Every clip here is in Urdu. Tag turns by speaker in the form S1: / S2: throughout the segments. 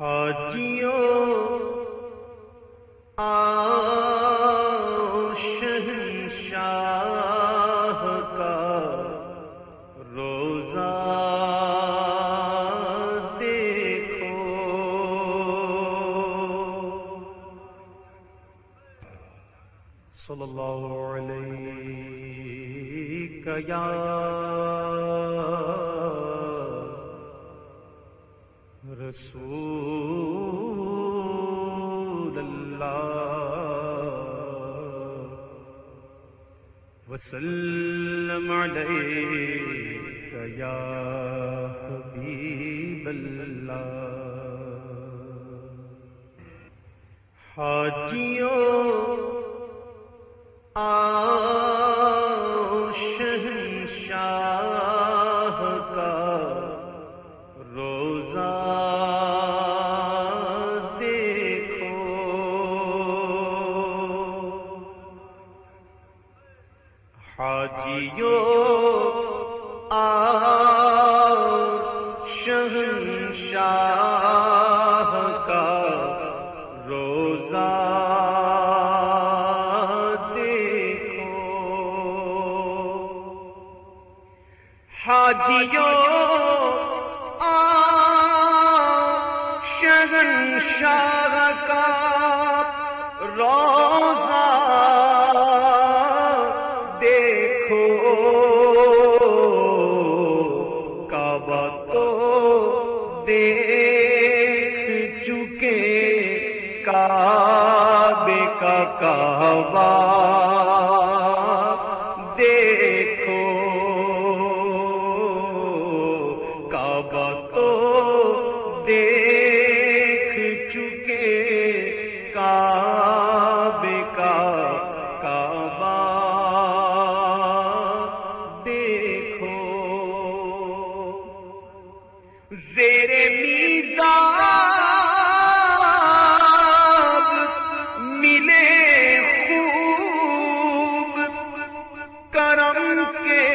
S1: حاجیوں آؤ شہنشاہ کا روزہ دیکھو، صلی اللہ علیہ یا رسول اللہ وسلم علیک یا حبیب اللہ۔ حاجیوں آؤ شہنشاہ کا روزہ دیکھو، حاجیوں آؤ شہنشاہ کا روزہ حاجیوں آؤ شہنشاہ کا روزہ دیکھو، کعبہ تو دیکھ چکے، کعبے کا کعبہ دیکھو، کعبہ تو دیکھ چکے، کعبے کا کعبہ دیکھو، زیر میزاب ملے خوب کرم کے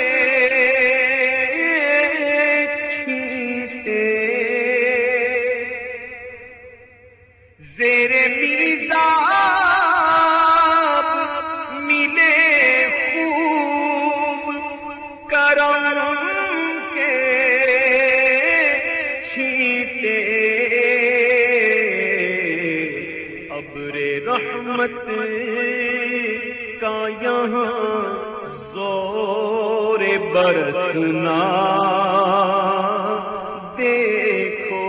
S1: زیر میزاب ملے خوب کرم کے چھینٹے، ابر رحمت کا یہاں زور برسنا دیکھو،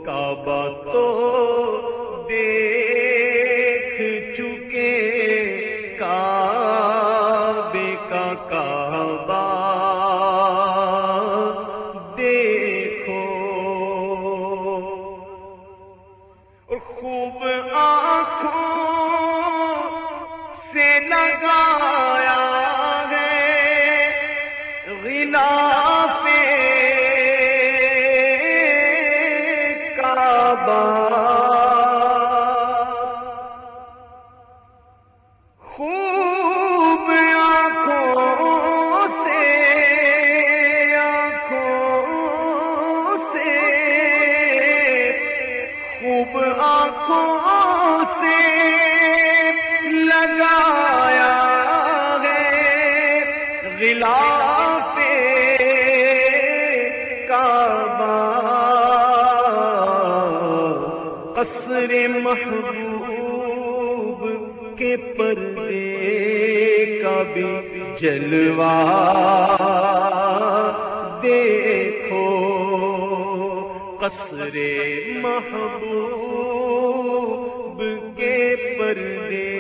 S1: کعبہ تو دیکھ چکے، کعبے کا کعبہ دیکھو، خوب آنکھوں سے لگایا ہے غلاف کعبہ، خوب آنکھوں سے خوب آنکھوں سے لگایا ہے غلاف کعبہ، قصر محبوب کے پردے کا بھی جلوہ دیکھو، قصر محبوب کے پردے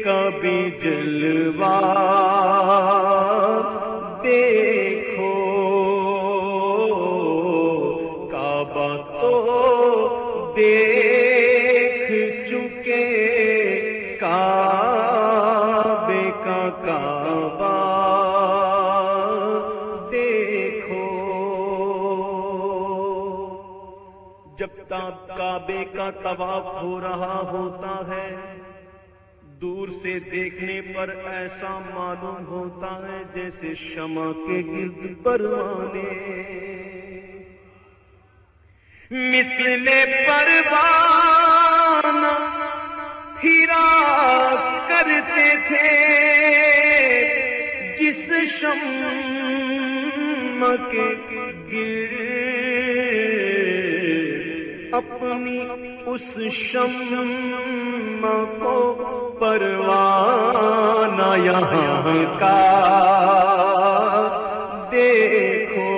S1: کا بھی جلوہ دیکھو، کعبہ تو دیکھ چکے، کعبے کا کعبہ دیکھو، جب تک کعبے کا طواف ہو رہا ہوتا ہے دور سے دیکھنے پر ایسا معلوم ہوتا ہے جیسے شمع کے گرد پروانے مثل پروانہ ہیرا کرتے تھے جس شمع کے گر اپنی اس شمع کو پروانہ یہاں کا دیکھو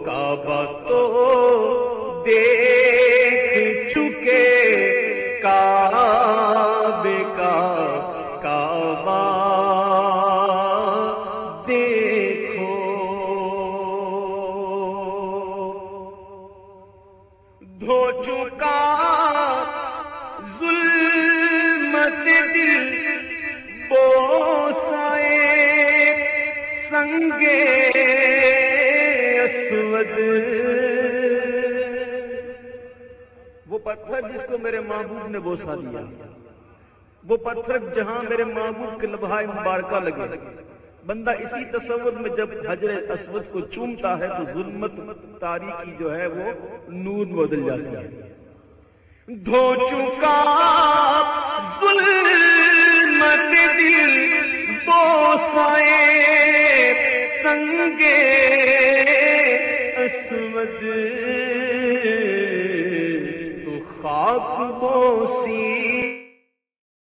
S1: کعبہ تو دیکھ چکے کعبے کا کعبہ دیکھو دھو چکا ظلمت دل بوسائے سنگے اسود وہ پتھر جس کو میرے محبوب نے بوسا دیا، وہ پتھر جہاں میرے محبوب کے لبھائے مبارکہ لگے، بندہ اسی تصور میں جب حجر اسود کو چومتا ہے تو ظلمت تاریکی جو ہے وہ نور میں بدل جاتی ہے۔ دھو چکا ظلمت دل بوسائے سنگے اسود تو خاک بوسی